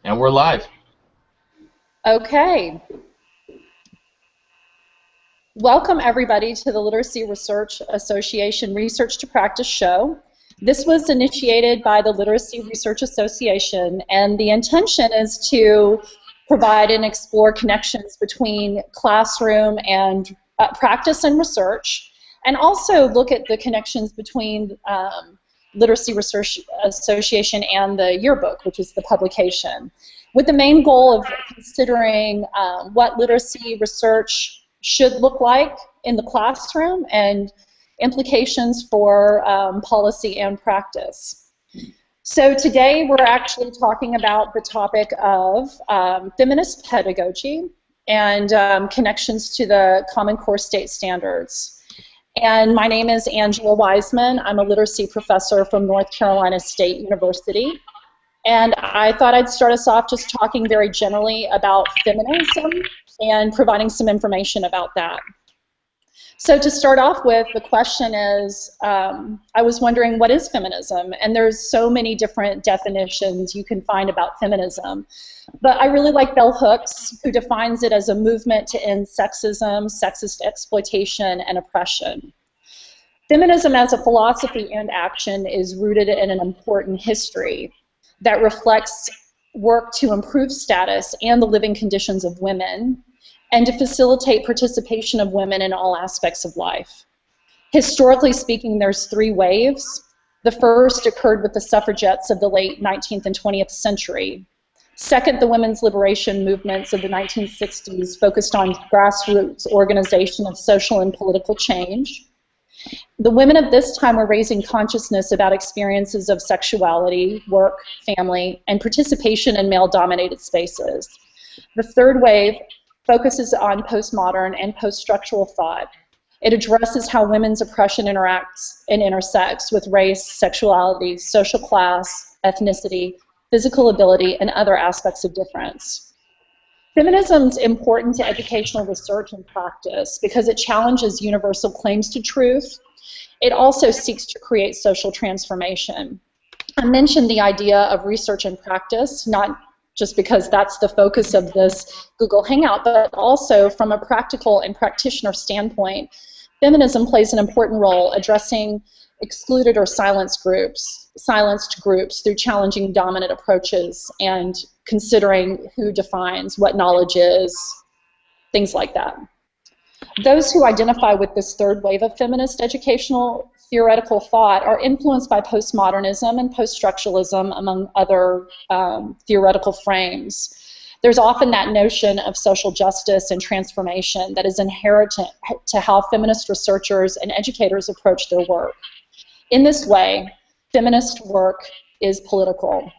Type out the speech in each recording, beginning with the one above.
And we're live. Okay. Welcome everybody to the Literacy Research Association Research to Practice show. This was initiated by the Literacy Research Association, and the intention is to provide and explore connections between classroom and practice and research, and also look at the connections between Literacy Research Association and the yearbook, which is the publication, with the main goal of considering what literacy research should look like in the classroom and implications for policy and practice. So today we're actually talking about the topic of feminist pedagogy and connections to the Common Core State Standards. And my name is Angela Wiseman. I'm a literacy professor from North Carolina State University. And I thought I'd start us off just talking very generally about feminism and providing some information about that. So to start off with, the question is, I was wondering, what is feminism? And there's so many different definitions you can find about feminism. But I really like Bell Hooks, who defines it as a movement to end sexism, sexist exploitation, and oppression. Feminism as a philosophy and action is rooted in an important history that reflects work to improve status and the living conditions of women, and to facilitate participation of women in all aspects of life. Historically speaking, there's three waves. The first occurred with the suffragettes of the late 19th and 20th century. Second, the women's liberation movements of the 1960s focused on grassroots organization of social and political change. The women of this time were raising consciousness about experiences of sexuality, work, family, and participation in male-dominated spaces. The third wave focuses on postmodern and post-structural thought. It addresses how women's oppression interacts and intersects with race, sexuality, social class, ethnicity, physical ability, and other aspects of difference. Feminism is important to educational research and practice because it challenges universal claims to truth. It also seeks to create social transformation. I mentioned the idea of research and practice, not just because that's the focus of this Google Hangout, but also from a practical and practitioner standpoint. Feminism plays an important role addressing excluded or silenced groups through challenging dominant approaches and considering who defines what knowledge is, things like that. Those who identify with this third wave of feminist educational theoretical thought are influenced by postmodernism and post-structuralism, among other theoretical frames. There's often that notion of social justice and transformation that is inherent to how feminist researchers and educators approach their work. In this way, feminist work is political.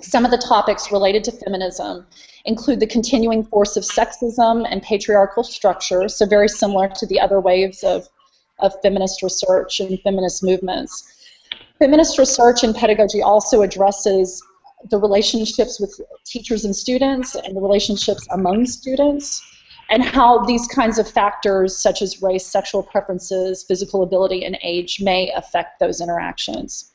Some of the topics related to feminism include the continuing force of sexism and patriarchal structures, so very similar to the other waves of feminist research and feminist movements. Feminist research and pedagogy also addresses the relationships with teachers and students and the relationships among students, and how these kinds of factors such as race, sexual preferences, physical ability, and age may affect those interactions.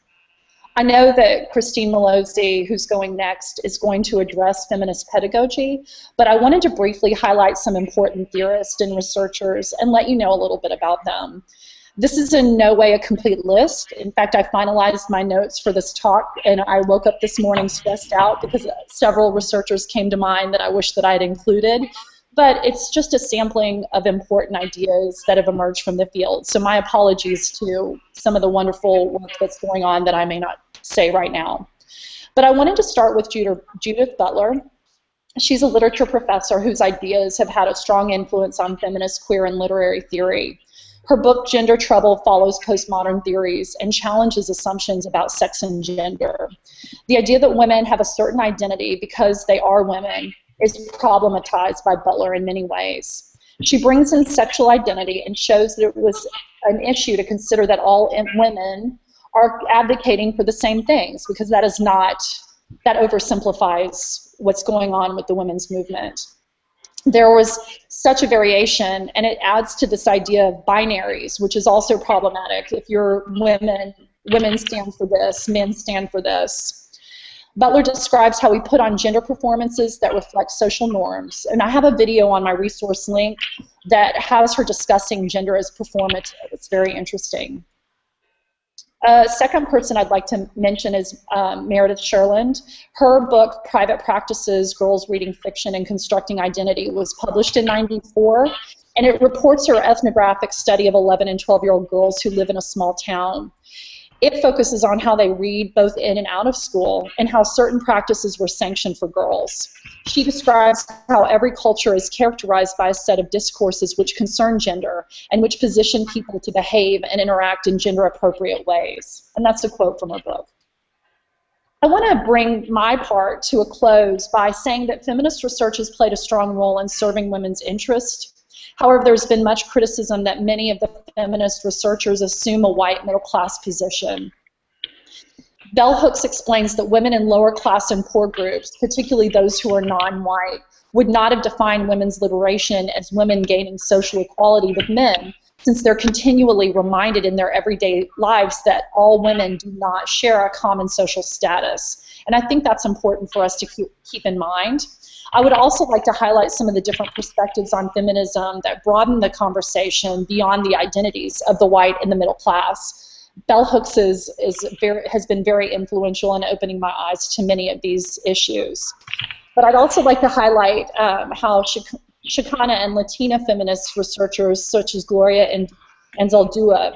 I know that Christine Malozzi, who's going next, is going to address feminist pedagogy, but I wanted to briefly highlight some important theorists and researchers and let you know a little bit about them. This is in no way a complete list. In fact, I finalized my notes for this talk, and I woke up this morning stressed out because several researchers came to mind that I wish that I had included. But it's just a sampling of important ideas that have emerged from the field. So my apologies to some of the wonderful work that's going on that I may not say right now. But I wanted to start with Judith Butler. She's a literature professor whose ideas have had a strong influence on feminist, queer, and literary theory. Her book, Gender Trouble, follows postmodern theories and challenges assumptions about sex and gender. The idea that women have a certain identity because they are women is problematized by Butler in many ways. She brings in sexual identity and shows that it was an issue to consider that all women are advocating for the same things, because that is not, that oversimplifies what's going on with the women's movement. There was such a variation, and it adds to this idea of binaries, which is also problematic. If you're women, women stand for this, men stand for this. Butler describes how we put on gender performances that reflect social norms. And I have a video on my resource link that has her discussing gender as performative. It's very interesting. Second person I'd like to mention is Meredith Sherland. Her book, Private Practices, Girls Reading Fiction and Constructing Identity, was published in '94, and it reports her ethnographic study of 11 and 12-year-old girls who live in a small town. It focuses on how they read both in and out of school and how certain practices were sanctioned for girls. She describes how every culture is characterized by a set of discourses which concern gender and which position people to behave and interact in gender-appropriate ways. And that's a quote from her book. I want to bring my part to a close by saying that feminist research has played a strong role in serving women's interests. However, there's been much criticism that many of the feminist researchers assume a white middle-class position. Bell Hooks explains that women in lower class and poor groups, particularly those who are non-white, would not have defined women's liberation as women gaining social equality with men, since they're continually reminded in their everyday lives that all women do not share a common social status. And I think that's important for us to keep in mind. I would also like to highlight some of the different perspectives on feminism that broaden the conversation beyond the identities of the white and the middle class. Bell Hooks has been very influential in opening my eyes to many of these issues. But I'd also like to highlight how Chicana and Latina feminist researchers such as Gloria and Anzaldúa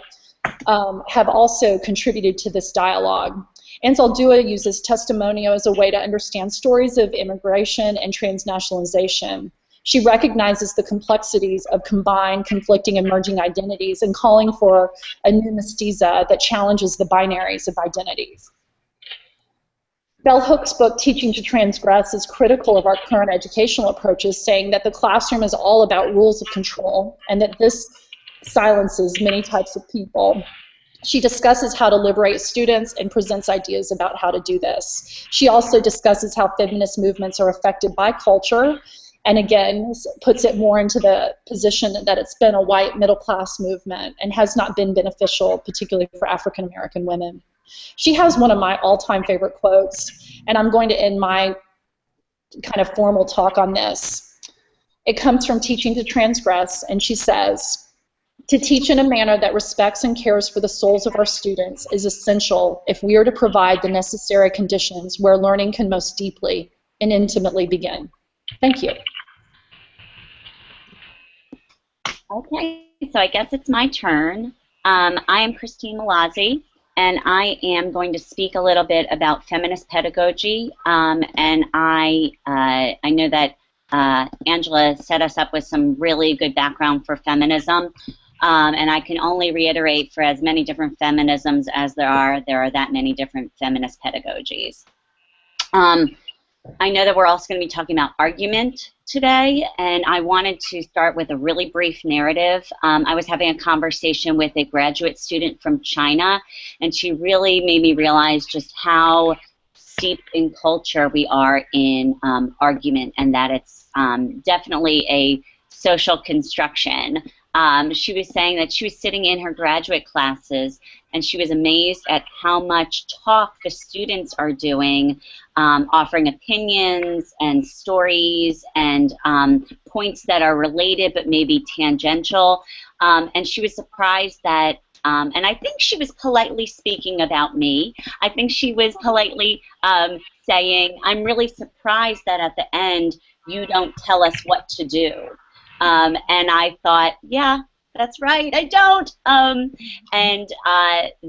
have also contributed to this dialogue. Anzaldúa uses testimonio as a way to understand stories of immigration and transnationalization. She recognizes the complexities of combined, conflicting, and merging identities and calling for a new mestiza that challenges the binaries of identities. Bell Hooks' book, Teaching to Transgress, is critical of our current educational approaches, saying that the classroom is all about rules of control and that this silences many types of people. She discusses how to liberate students and presents ideas about how to do this. She also discusses how feminist movements are affected by culture, and again, puts it more into the position that it's been a white middle-class movement and has not been beneficial, particularly for African-American women. She has one of my all-time favorite quotes, and I'm going to end my kind of formal talk on this. It comes from Teaching to Transgress, and she says, "To teach in a manner that respects and cares for the souls of our students is essential if we are to provide the necessary conditions where learning can most deeply and intimately begin." Thank you. Okay, so I guess it's my turn. I am Christine Malazzi, and I am going to speak a little bit about feminist pedagogy. And I know that Angela set us up with some really good background for feminism. And I can only reiterate, for as many different feminisms as there are that many different feminist pedagogies. I know that we're also going to be talking about argument today, and I wanted to start with a really brief narrative. I was having a conversation with a graduate student from China, and she really made me realize just how steeped in culture we are in argument, and that it's definitely a social construction. She was saying that she was sitting in her graduate classes and she was amazed at how much talk the students are doing, offering opinions and stories and points that are related but maybe tangential. And she was surprised that, and I think she was politely speaking about me. I think she was politely saying, "I'm really surprised that at the end you don't tell us what to do." And I thought, yeah, that's right, I don't. And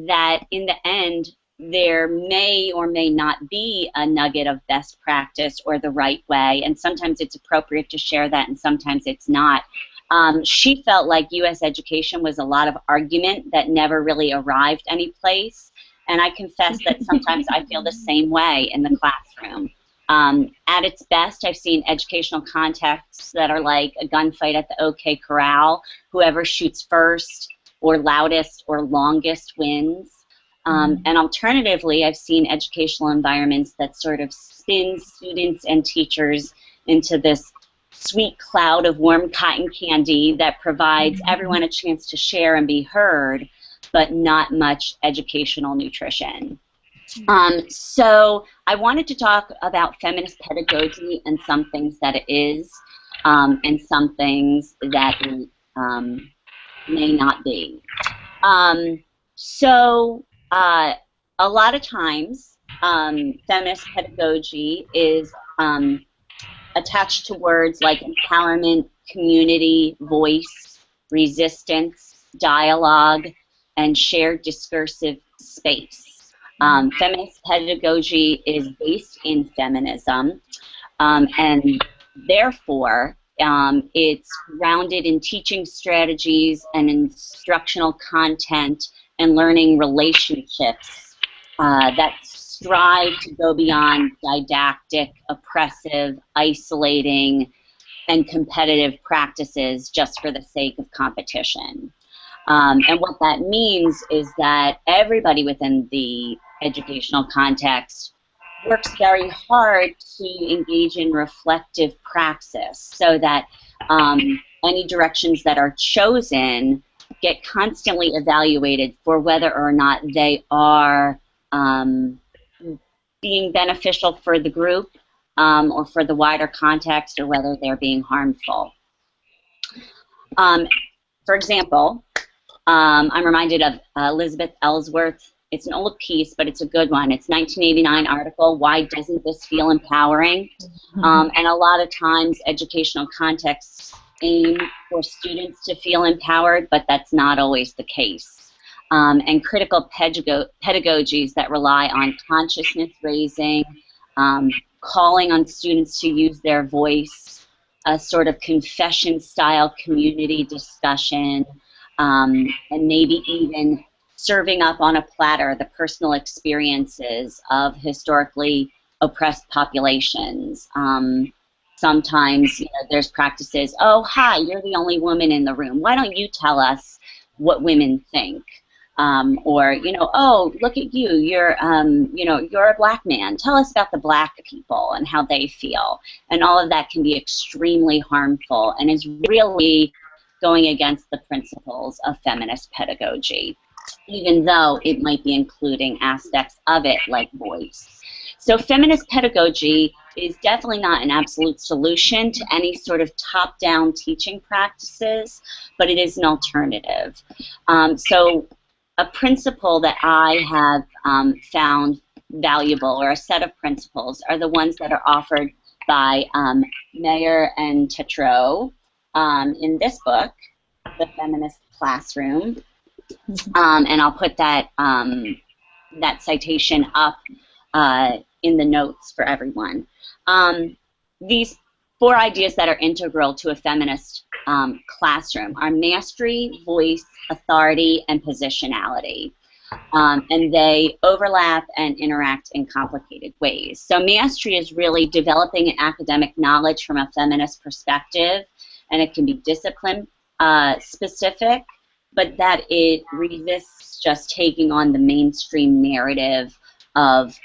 that in the end, there may or may not be a nugget of best practice or the right way, and sometimes it's appropriate to share that and sometimes it's not. She felt like U.S. education was a lot of argument that never really arrived anyplace, and I confess that sometimes I feel the same way in the classroom. At its best, I've seen educational contexts that are like a gunfight at the OK Corral. Whoever shoots first or loudest or longest wins. And alternatively, I've seen educational environments that sort of spin students and teachers into this sweet cloud of warm cotton candy that provides everyone a chance to share and be heard, but not much educational nutrition. So I wanted to talk about feminist pedagogy and some things that it is, and some things that it may not be. So a lot of times, feminist pedagogy is attached to words like empowerment, community, voice, resistance, dialogue, and shared discursive space. Feminist pedagogy is based in feminism, and therefore it's grounded in teaching strategies and instructional content and learning relationships that strive to go beyond didactic, oppressive, isolating, and competitive practices just for the sake of competition. And what that means is that everybody within the educational context works very hard to engage in reflective praxis so that any directions that are chosen get constantly evaluated for whether or not they are being beneficial for the group or for the wider context, or whether they're being harmful. For example, I'm reminded of Elizabeth Ellsworth. It's an old piece, but it's a good one. It's 1989 article, Why Doesn't This Feel Empowering? And a lot of times educational contexts aim for students to feel empowered, but that's not always the case. And critical pedagogies that rely on consciousness raising, calling on students to use their voice, a sort of confession-style community discussion, and maybe even serving up on a platter the personal experiences of historically oppressed populations. Sometimes there's practices, oh, hi, you're the only woman in the room. Why don't you tell us what women think? Or, oh, look at you, you're a black man. Tell us about the black people and how they feel. And all of that can be extremely harmful and is really going against the principles of feminist pedagogy, even though it might be including aspects of it like voice. So feminist pedagogy is definitely not an absolute solution to any sort of top-down teaching practices, but it is an alternative. So a principle that I have found valuable, or a set of principles, are the ones that are offered by Mayer and Tetreault in this book, The Feminist Classroom. And I'll put that, that citation up in the notes for everyone. These 4 ideas that are integral to a feminist classroom are mastery, voice, authority, and positionality. And they overlap and interact in complicated ways. So mastery is really developing an academic knowledge from a feminist perspective, and it can be discipline specific, but that it resists just taking on the mainstream narrative of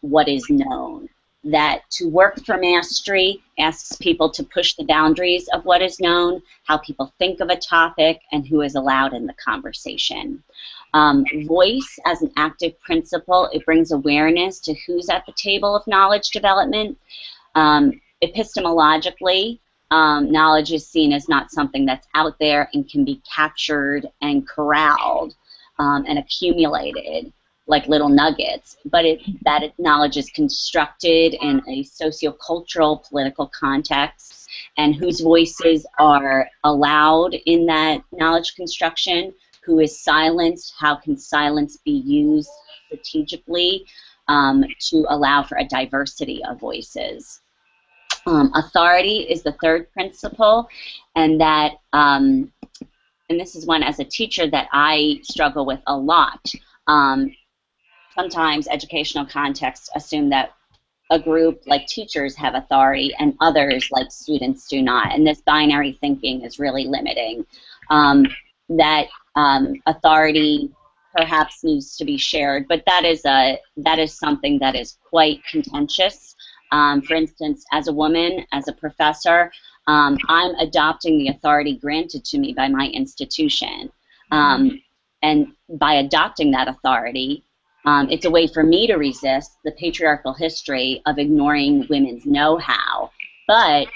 what is known. That to work for mastery asks people to push the boundaries of what is known, how people think of a topic, and who is allowed in the conversation. Voice as an active principle, it brings awareness to who's at the table of knowledge development. Epistemologically, knowledge is seen as not something that's out there and can be captured and corralled and accumulated like little nuggets, but that knowledge is constructed in a sociocultural, political context, and whose voices are allowed in that knowledge construction, who is silenced, how can silence be used strategically to allow for a diversity of voices. Authority is the 3rd principle, and that, and this is one as a teacher that I struggle with a lot. Sometimes educational contexts assume that a group like teachers have authority and others like students do not, and this binary thinking is really limiting. That authority perhaps needs to be shared, but that is something that is quite contentious. For instance, as a woman, as a professor, I'm adopting the authority granted to me by my institution, and by adopting that authority, it's a way for me to resist the patriarchal history of ignoring women's know-how. But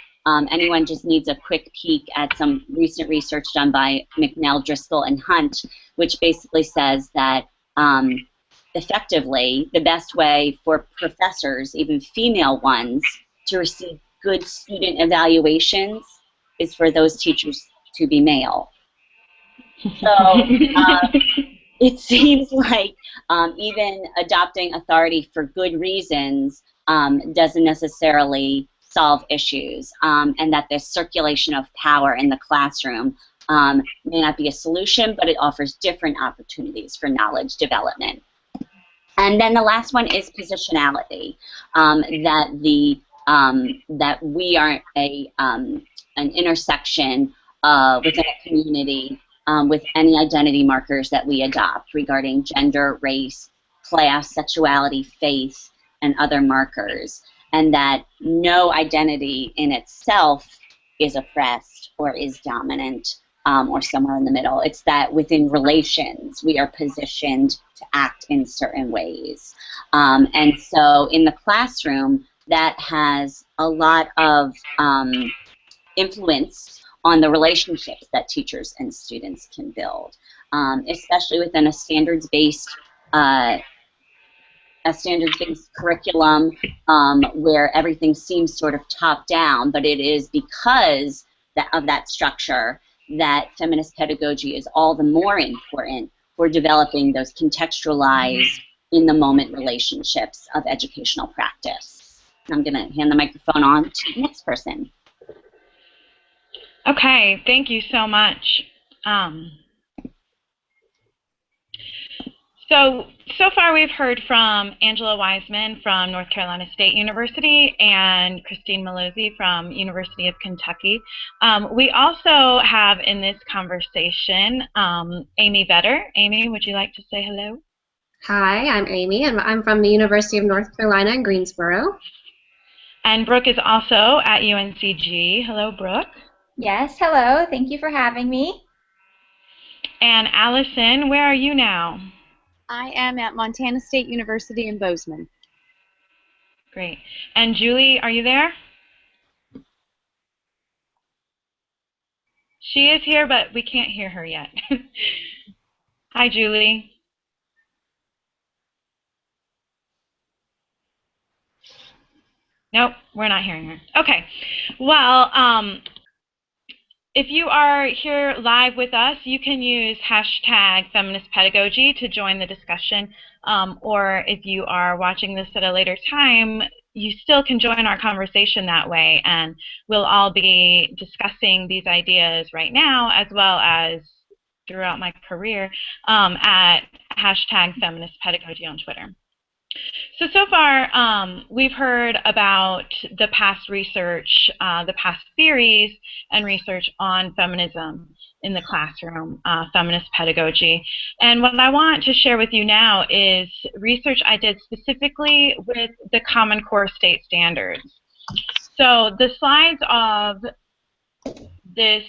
anyone just needs a quick peek at some recent research done by McNell, Driscoll, and Hunt, which basically says that effectively the best way for professors, even female ones, to receive good student evaluations is for those teachers to be male. So it seems like even adopting authority for good reasons doesn't necessarily solve issues, and that this circulation of power in the classroom may not be a solution, but it offers different opportunities for knowledge development. And then the last one is positionality, that we are an intersection within a community with any identity markers that we adopt regarding gender, race, class, sexuality, faith, and other markers, and that no identity in itself is oppressed or is dominant or somewhere in the middle. It's that within relations we are positioned to act in certain ways. And so in the classroom, that has a lot of influence on the relationships that teachers and students can build, especially within a standards-based curriculum where everything seems sort of top-down, but it is because of that structure that feminist pedagogy is all the more important for developing those contextualized, in-the-moment relationships of educational practice. I'm going to hand the microphone on to the next person. Okay, thank you so much. So far we've heard from Angela Wiseman from North Carolina State University and Christine Malozzi from University of Kentucky. We also have in this conversation Amy Vetter. Amy, would you like to say hello? Hi, I'm Amy, and I'm from the University of North Carolina in Greensboro. And Brooke is also at UNCG. Hello, Brooke. Yes, hello. Thank you for having me. And Allison, where are you now? I am at Montana State University in Bozeman. Great. And Julie, are you there? She is here, but we can't hear her yet. Hi, Julie. Nope, we're not hearing her. Okay. Well, if you are here live with us, you can use hashtag Feminist Pedagogy to join the discussion, or if you are watching this at a later time, you still can join our conversation that way, and we'll all be discussing these ideas right now as well as throughout my career at hashtag Feminist Pedagogy on Twitter. So far, we've heard about the past research, the past theories and research on feminism in the classroom, feminist pedagogy. And what I want to share with you now is research I did specifically with the Common Core state standards. So the slides of this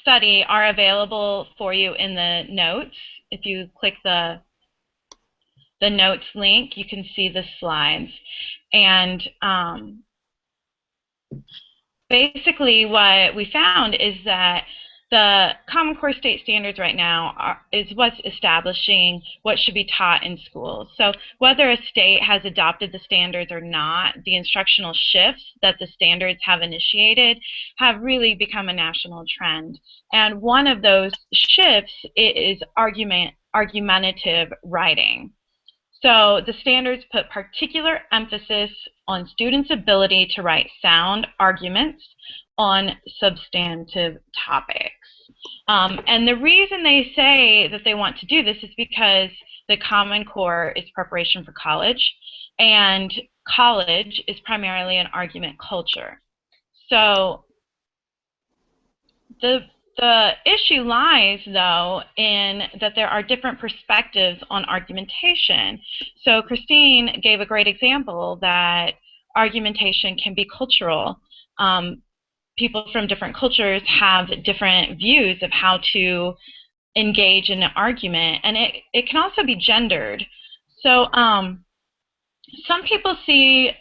study are available for you in the notes. If you click the notes link, you can see the slides. And basically what we found is that the Common Core state standards right now is what's establishing what should be taught in schools. So whether a state has adopted the standards or not, the instructional shifts that the standards have initiated have really become a national trend. And one of those shifts is argumentative writing. So the standards put particular emphasis on students' ability to write sound arguments on substantive topics. And the reason they say that they want to do this is because the Common Core is preparation for college, and college is primarily an argument culture. So the issue lies, though, in that there are different perspectives on argumentation. So Christine gave a great example that argumentation can be cultural. People from different cultures have different views of how to engage in an argument, and it can also be gendered. So some people see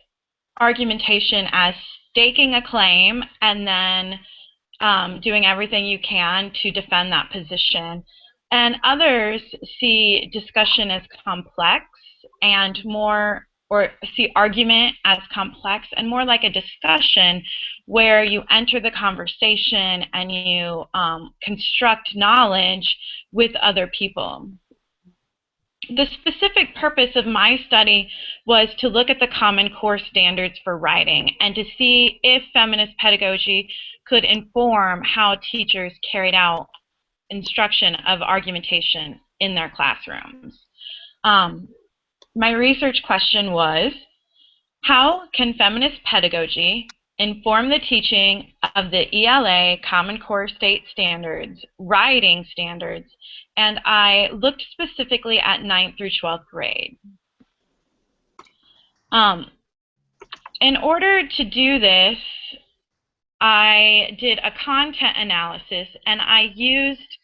argumentation as staking a claim and then doing everything you can to defend that position. And others see discussion as complex and more, or see argument as complex and more like a discussion where you enter the conversation and you construct knowledge with other people. The specific purpose of my study was to look at the Common Core standards for writing and to see if feminist pedagogy could inform how teachers carried out instruction of argumentation in their classrooms. My research question was, how can feminist pedagogy inform the teaching of the ELA Common Core State Standards, writing standards, and I looked specifically at 9th through 12th grade. In order to do this, I did a content analysis, and I used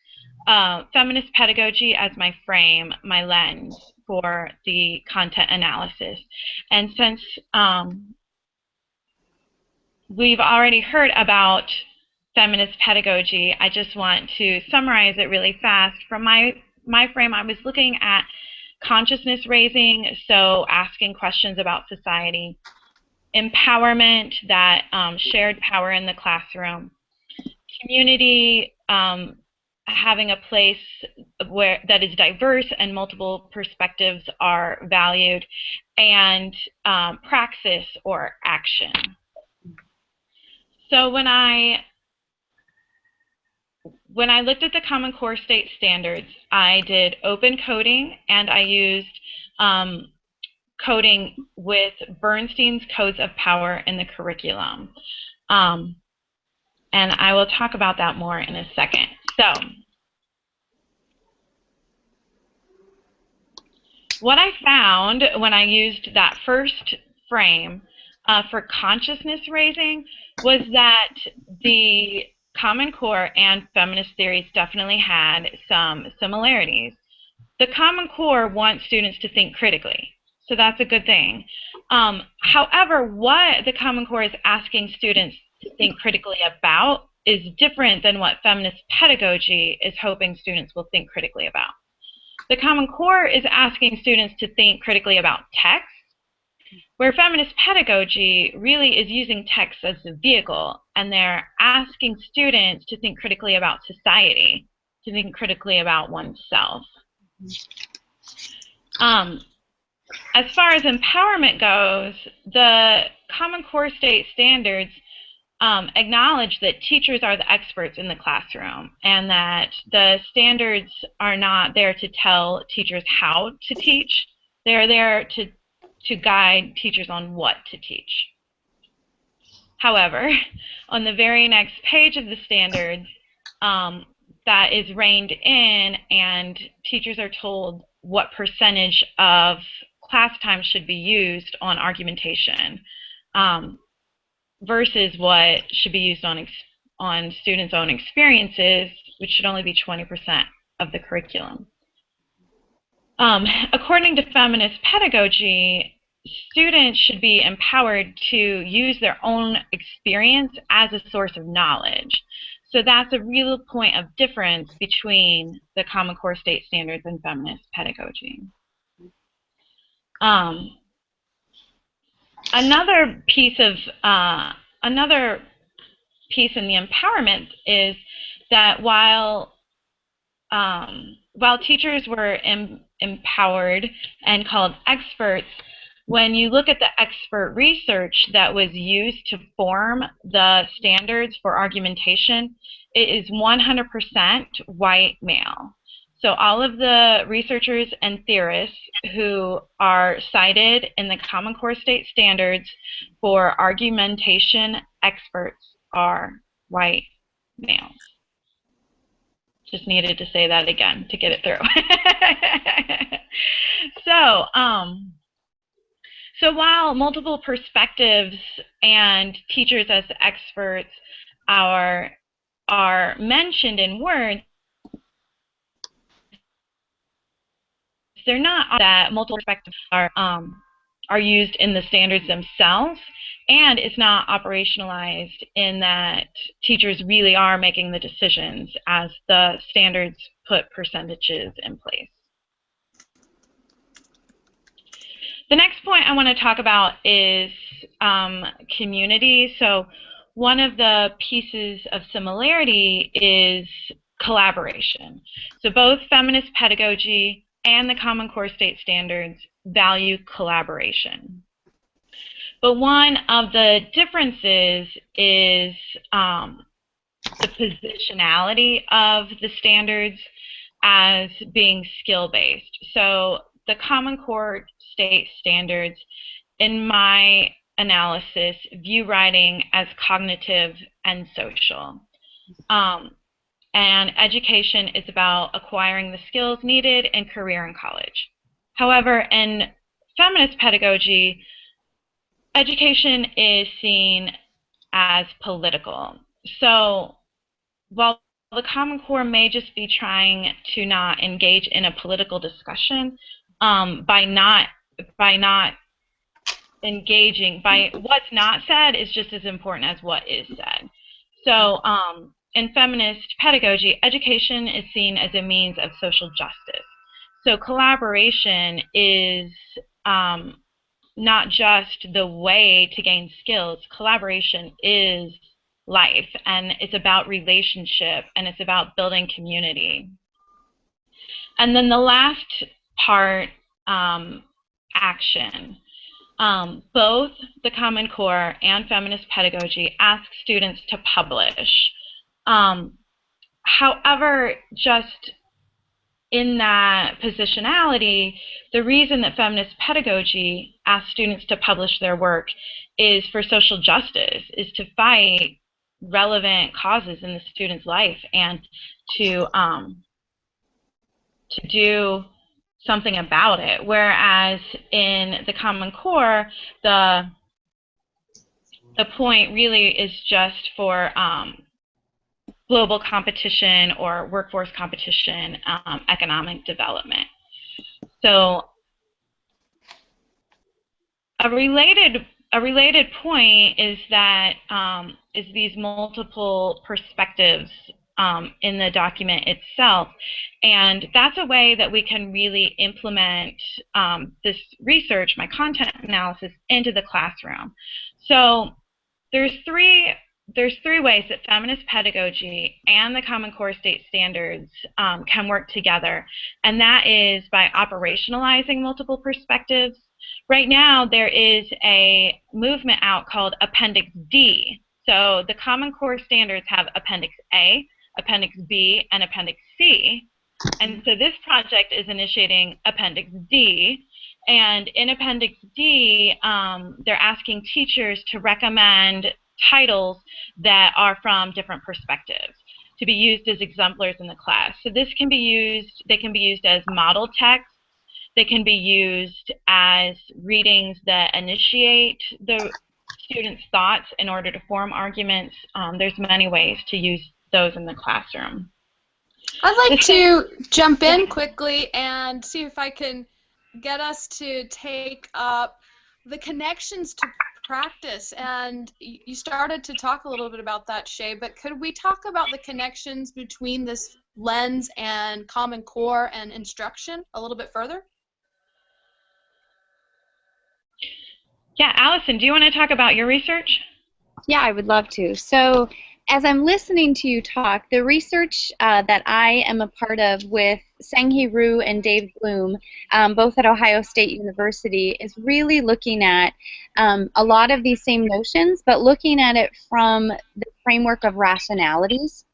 feminist pedagogy as my frame, my lens for the content analysis. And since we've already heard about feminist pedagogy, I just want to summarize it really fast. From my frame, I was looking at consciousness raising, so asking questions about society, empowerment, that shared power in the classroom, community, having a place where that is diverse and multiple perspectives are valued, and praxis or action. So when I looked at the Common Core State Standards, I did open coding, and I used coding with Bernstein's Codes of Power in the curriculum. And I will talk about that more in a second. So, what I found when I used that first frame for consciousness raising was that the Common Core and feminist theories definitely had some similarities. The Common Core wants students to think critically, so that's a good thing. However, what the Common Core is asking students to think critically about is different than what feminist pedagogy is hoping students will think critically about. The Common Core is asking students to think critically about text, where feminist pedagogy really is using text as a vehicle, and they're asking students to think critically about society, to think critically about oneself. As far as empowerment goes, the Common Core State Standards acknowledge that teachers are the experts in the classroom, and that the standards are not there to tell teachers how to teach. They're there to guide teachers on what to teach. However, on the very next page of the standards, that is reined in, and teachers are told what percentage of class time should be used on argumentation versus what should be used on students' own experiences, which should only be 20% of the curriculum. According to feminist pedagogy, students should be empowered to use their own experience as a source of knowledge. So that's a real point of difference between the Common Core State Standards and feminist pedagogy. Another piece in the empowerment is that while teachers were empowered and called experts, when you look at the expert research that was used to form the standards for argumentation, it is 100% white male. So all of the researchers and theorists who are cited in the Common Core State Standards for argumentation experts are white males. Just needed to say that again to get it through. So while multiple perspectives and teachers as experts are mentioned in words, they're not that multiple perspectives are used in the standards themselves, and it's not operationalized in that teachers really are making the decisions as the standards put percentages in place. The next point I want to talk about is community. So one of the pieces of similarity is collaboration. So both feminist pedagogy and the Common Core state standards value collaboration. But one of the differences is the positionality of the standards as being skill-based. So the Common Core state standards, in my analysis, view writing as cognitive and social. And education is about acquiring the skills needed in career and college. However, in feminist pedagogy, education is seen as political. So while the Common Core may just be trying to not engage in a political discussion by not engaging, by what's not said is just as important as what is said. So in feminist pedagogy, education is seen as a means of social justice. So collaboration is not just the way to gain skills. Collaboration is life, and it's about relationship, and it's about building community. And then the last part, action. Both the Common Core and feminist pedagogy ask students to publish. However, just in that positionality, the reason that feminist pedagogy asks students to publish their work is for social justice, is to fight relevant causes in the student's life and to do something about it. Whereas in the Common Core, the point really is just for global competition or workforce competition, economic development. So a related point is that is these multiple perspectives in the document itself, and that's a way that we can really implement this research, my content analysis, into the classroom. So there's three ways that feminist pedagogy and the Common Core state standards can work together, and that is by operationalizing multiple perspectives. Right now, there is a movement out called Appendix D. So the Common Core standards have Appendix A, Appendix B, and Appendix C. And so this project is initiating Appendix D. And in Appendix D, they're asking teachers to recommend titles that are from different perspectives to be used as exemplars in the class. So this can be used, they can be used as model texts, they can be used as readings that initiate the students' thoughts in order to form arguments. There's many ways to use those in the classroom. I'd like to jump in quickly and see if I can get us to take up the connections to practice. And you started to talk a little bit about that, Shay, but could we talk about the connections between this lens and Common Core and instruction a little bit further? Yeah, Allison, do you want to talk about your research? Yeah, I would love to. So as I'm listening to you talk, the research that I am a part of with Sang-Hee Ryu and Dave Bloom, both at Ohio State University, is really looking at a lot of these same notions, but looking at it from the framework of rationalities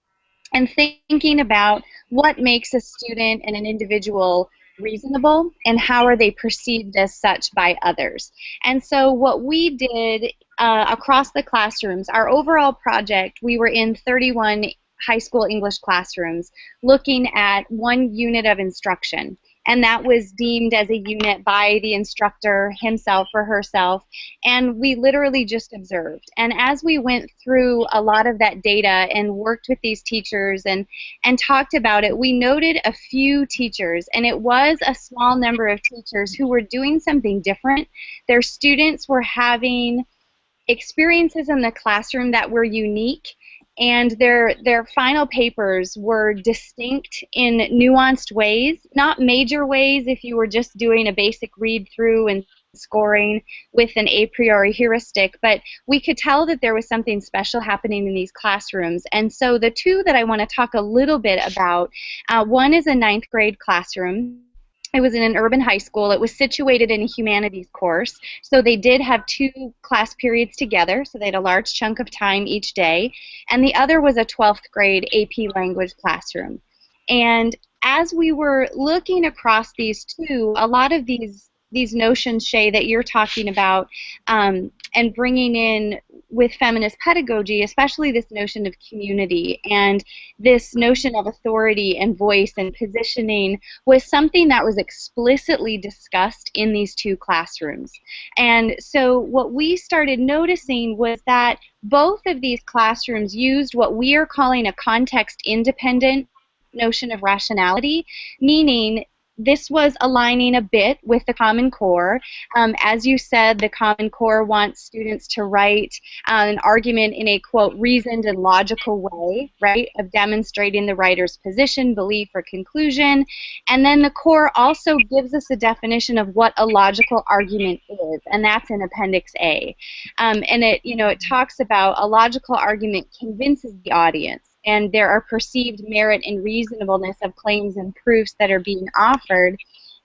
and thinking about what makes a student and an individual reasonable and how are they perceived as such by others. And so what we did across the classrooms, our overall project, we were in 31 high school English classrooms looking at one unit of instruction. and that was deemed as a unit by the instructor himself or herself, and we literally just observed. And as we went through a lot of that data and worked with these teachers and talked about it, we noted a few teachers, and it was a small number of teachers who were doing something different. Their students were having experiences in the classroom that were unique, and their final papers were distinct in nuanced ways, not major ways if you were just doing a basic read through and scoring with an a priori heuristic, but we could tell that there was something special happening in these classrooms. And so the two that I want to talk a little bit about, one is a 9th grade classroom. It was in an urban high school. It was situated in a humanities course, so they did have 2 class periods together, so they had a large chunk of time each day. And the other was a 12th grade AP language classroom. And as we were looking across these two, a lot of these notions, Shay, that you're talking about, and bringing in with feminist pedagogy, especially this notion of community and this notion of authority and voice and positioning, was something that was explicitly discussed in these 2 classrooms. And so what we started noticing was that both of these classrooms used what we are calling a context-independent notion of rationality, meaning this was aligning a bit with the Common Core. As you said, the Common Core wants students to write an argument in a, quote, reasoned and logical way, right, of demonstrating the writer's position, belief, or conclusion. And then the core also gives us a definition of what a logical argument is, and that's in Appendix A. And it, it talks about a logical argument convinces the audience, and there are perceived merit and reasonableness of claims and proofs that are being offered.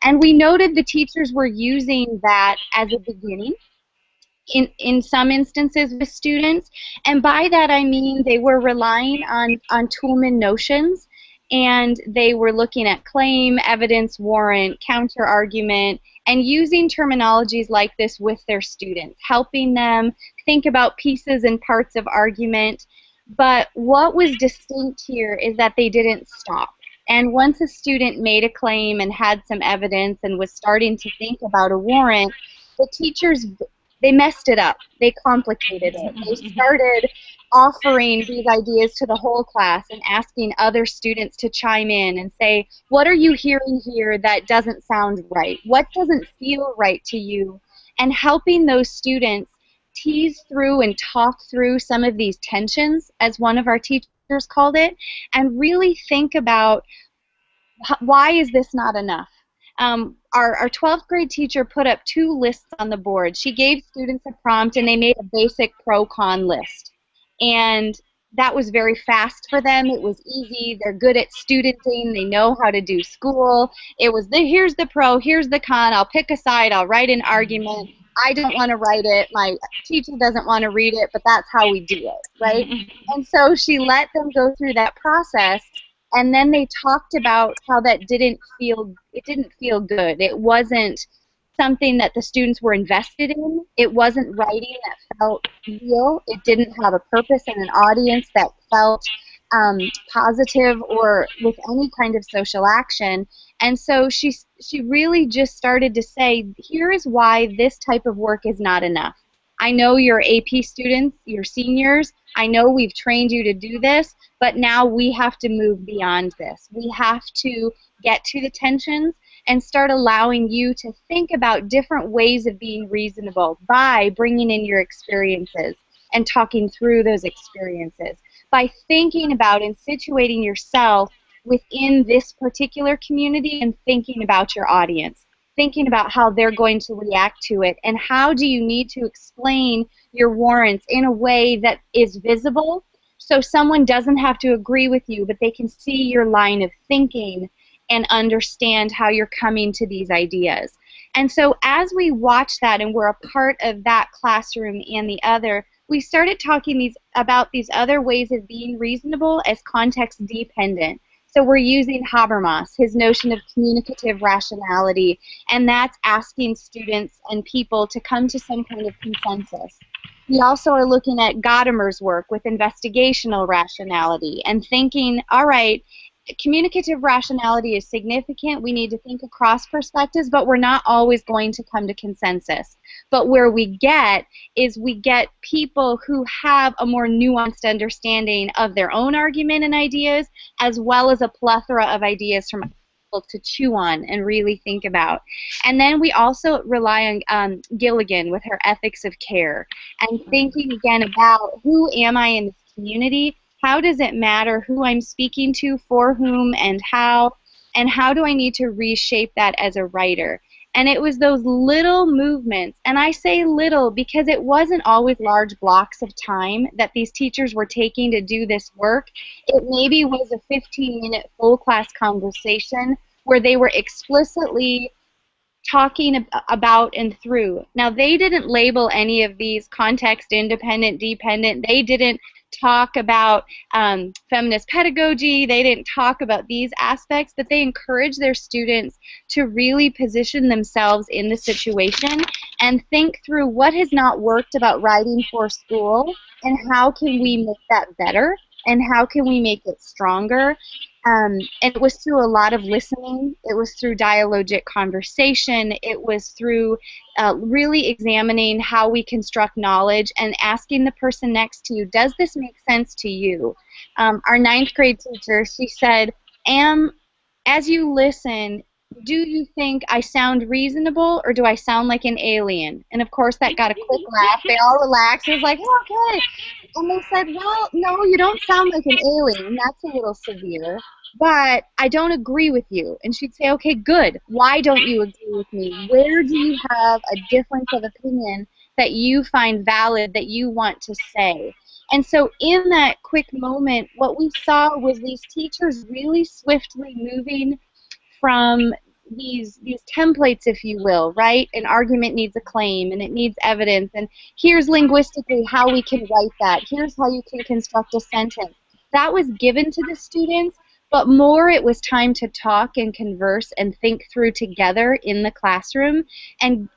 And we noted the teachers were using that as a beginning in some instances with students, and by that I mean they were relying on Toulmin notions, and they were looking at claim, evidence, warrant, counter-argument, and using terminologies like this with their students, helping them think about pieces and parts of argument. But what was distinct here is that they didn't stop. And once a student made a claim and had some evidence and was starting to think about a warrant, the teachers, they messed it up. They complicated it. They started offering these ideas to the whole class and asking other students to chime in and say, what are you hearing here that doesn't sound right? What doesn't feel right to you? And helping those students tease through and talk through some of these tensions, as one of our teachers called it, and really think about why is this not enough? Our 12th grade teacher put up 2 lists on the board. She gave students a prompt, and they made a basic pro-con list. And that was very fast for them. It was easy. They're good at studenting. They know how to do school. It was here's the pro, here's the con. I'll pick a side. I'll write an argument. I don't want to write it. My teacher doesn't want to read it, but that's how we do it, right? And so she let them go through that process, and then they talked about how that didn't feel good. It wasn't something that the students were invested in. It wasn't writing that felt real. It didn't have a purpose and an audience that felt positive or with any kind of social action. And so she really just started to say, here is why this type of work is not enough. I know you're AP students, you're seniors. I know we've trained you to do this, but now we have to move beyond this. We have to get to the tensions and start allowing you to think about different ways of being reasonable by bringing in your experiences and talking through those experiences, by thinking about and situating yourself within this particular community and thinking about your audience, thinking about how they're going to react to it, and how do you need to explain your warrants in a way that is visible so someone doesn't have to agree with you, but they can see your line of thinking and understand how you're coming to these ideas. And so as we watch that and we're a part of that classroom and the other, we started talking about these other ways of being reasonable as context dependent. So we're using Habermas, his notion of communicative rationality, and that's asking students and people to come to some kind of consensus. We also are looking at Gadamer's work with investigational rationality and thinking, all right, communicative rationality is significant. We need to think across perspectives, but we're not always going to come to consensus. But where we get is we get people who have a more nuanced understanding of their own argument and ideas, as well as a plethora of ideas from people to chew on and really think about. And then we also rely on Gilligan with her ethics of care and thinking again about who am I in this community. How does it matter who I'm speaking to, for whom, and how do I need to reshape that as a writer? And it was those little movements, and I say little because it wasn't always large blocks of time that these teachers were taking to do this work. It maybe was a 15-minute full class conversation where they were explicitly talking about and through. Now, they didn't label any of these context independent, dependent. They didn't talk about feminist pedagogy. They didn't talk about these aspects, but they encouraged their students to really position themselves in the situation and think through what has not worked about writing for school and how can we make that better and how can we make it stronger. And it was through a lot of listening. It was through dialogic conversation. It was through really examining how we construct knowledge and asking the person next to you, does this make sense to you? Our 9th grade teacher, she said, as you listen, do you think I sound reasonable or do I sound like an alien? And of course that got a quick laugh. They all relaxed. It was like, okay. And they said, well, no, you don't sound like an alien. That's a little severe. But I don't agree with you. And she'd say, okay, good. Why don't you agree with me? Where do you have a difference of opinion that you find valid, that you want to say? And so in that quick moment, what we saw was these teachers really swiftly moving from these templates, if you will, right? An argument needs a claim, and it needs evidence, and here's linguistically how we can write that. Here's how you can construct a sentence. That was given to the students, but more it was time to talk and converse and think through together in the classroom, and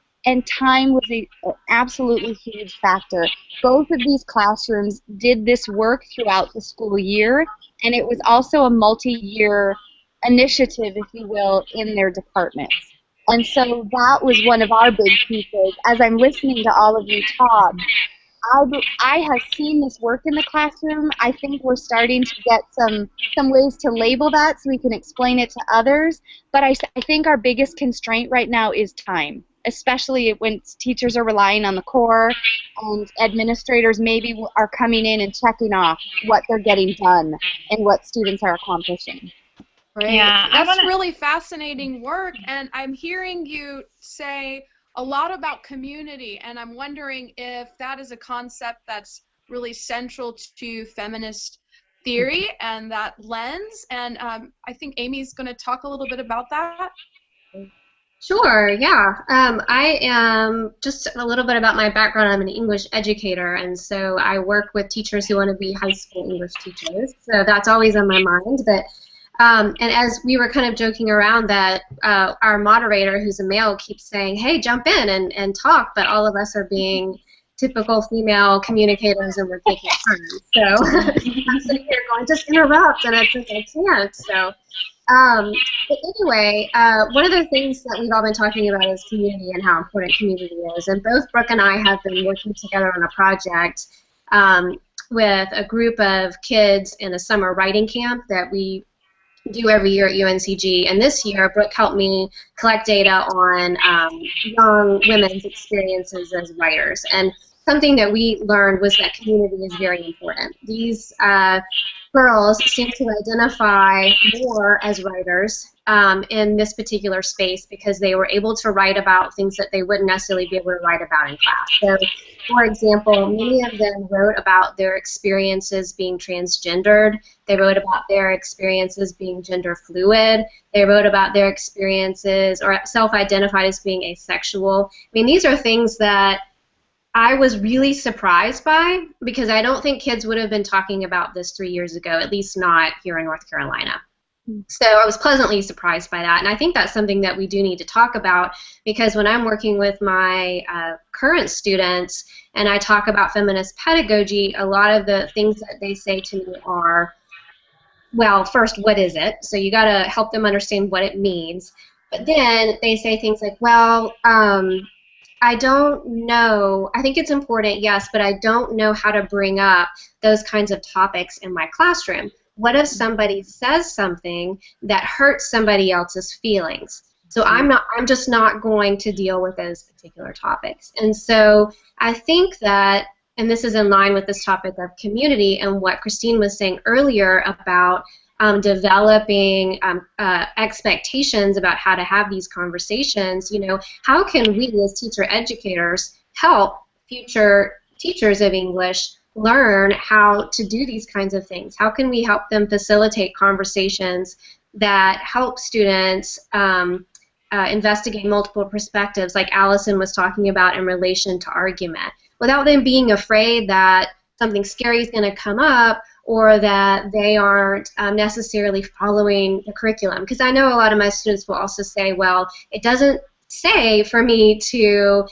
time was an absolutely huge factor. Both of these classrooms did this work throughout the school year, and it was also a multi-year initiative, if you will, in their departments. And so that was one of our big pieces. As I'm listening to all of you talk, I have seen this work in the classroom. I think we're starting to get some ways to label that so we can explain it to others. But I think our biggest constraint right now is time, especially when teachers are relying on the core and administrators maybe are coming in and checking off what they're getting done and what students are accomplishing. Right. Yeah, that's really fascinating work, and I'm hearing you say a lot about community, and I'm wondering if that is a concept that's really central to feminist theory and that lens, and I think Amy's going to talk a little bit about that. Sure, yeah. I am, just a little bit about my background, I'm an English educator, and so I work with teachers who want to be high school English teachers, so that's always on my mind. But and as we were kind of joking around that our moderator, who's a male, keeps saying, hey, jump in and talk, but all of us are being typical female communicators and we're taking turns. So I'm sitting here going, just interrupt, and it's like, I can't. So, but anyway, one of the things that we've all been talking about is community and how important community is. And both Brooke and I have been working together on a project with a group of kids in a summer writing camp that we do every year at UNCG, and this year Brooke helped me collect data on young women's experiences as writers, and something that we learned was that community is very important. These girls seem to identify more as writers in this particular space because they were able to write about things that they wouldn't necessarily be able to write about in class. So, for example, many of them wrote about their experiences being transgendered. They wrote about their experiences being gender fluid. They wrote about their experiences or self-identified as being asexual. I mean, these are things that I was really surprised by because I don't think kids would have been talking about this 3 years ago, at least not here in North Carolina. So I was pleasantly surprised by that, and I think that's something that we do need to talk about because when I'm working with my current students and I talk about feminist pedagogy, a lot of the things that they say to me are, well, first, what is it? So you got to help them understand what it means. But then they say things like, well, I don't know. I think it's important, yes, but I don't know how to bring up those kinds of topics in my classroom. What if somebody says something that hurts somebody else's feelings? So I'm just not going to deal with those particular topics. And so I think that, and this is in line with this topic of community and what Christine was saying earlier about developing expectations about how to have these conversations. You know, how can we as teacher educators help future teachers of English learn how to do these kinds of things? How can we help them facilitate conversations that help students investigate multiple perspectives, like Allison was talking about in relation to argument, without them being afraid that something scary is going to come up or that they aren't necessarily following the curriculum. Because I know a lot of my students will also say, well, it doesn't say for me to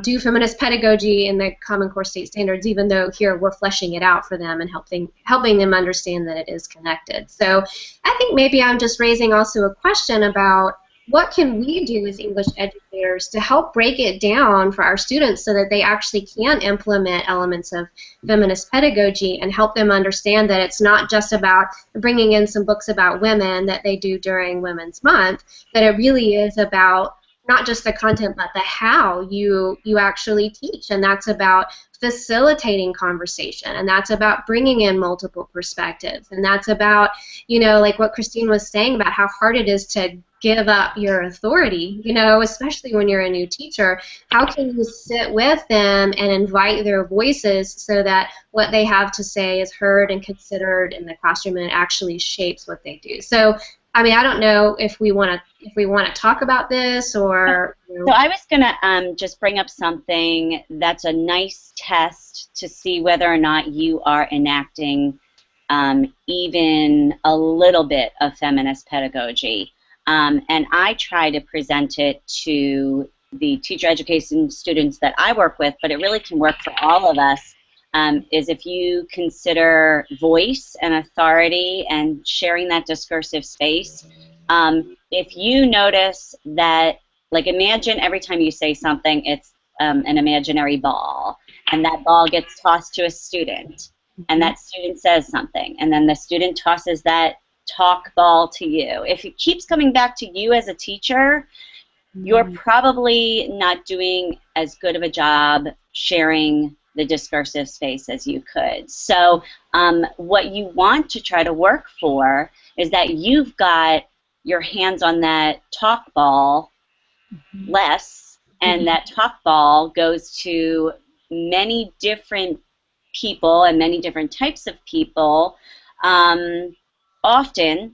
do feminist pedagogy in the Common Core State Standards, even though here we're fleshing it out for them and helping them understand that it is connected. So I think maybe I'm just raising also a question about what can we do as English educators to help break it down for our students so that they actually can implement elements of feminist pedagogy and help them understand that it's not just about bringing in some books about women that they do during Women's Month, that it really is about not just the content but the how you actually teach, and that's about facilitating conversation, and that's about bringing in multiple perspectives, and that's about, you know, like what Christine was saying about how hard it is to give up your authority, you know, especially when you're a new teacher. How can you sit with them and invite their voices so that what they have to say is heard and considered in the classroom and it actually shapes what they do? So, I mean, I don't know if we want to talk about this or. You know. So I was going to just bring up something that's a nice test to see whether or not you are enacting even a little bit of feminist pedagogy. And I try to present it to the teacher education students that I work with, but it really can work for all of us, is if you consider voice and authority and sharing that discursive space. If you notice that, like, imagine every time you say something, it's an imaginary ball, and that ball gets tossed to a student, and that student says something, and then the student tosses that talk ball to you. If it keeps coming back to you as a teacher, you're probably not doing as good of a job sharing the discursive space as you could. So what you want to try to work for is that you've got your hands on that talk ball less, and that talk ball goes to many different people and many different types of people, often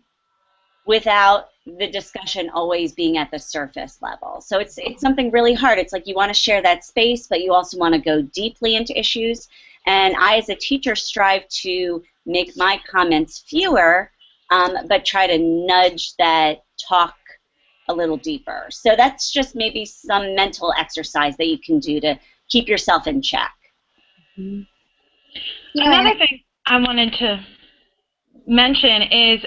without the discussion always being at the surface level. So it's something really hard. It's like you want to share that space, but you also want to go deeply into issues. And I, as a teacher, strive to make my comments fewer, but try to nudge that talk a little deeper. So that's just maybe some mental exercise that you can do to keep yourself in check. Another thing I wanted to mention is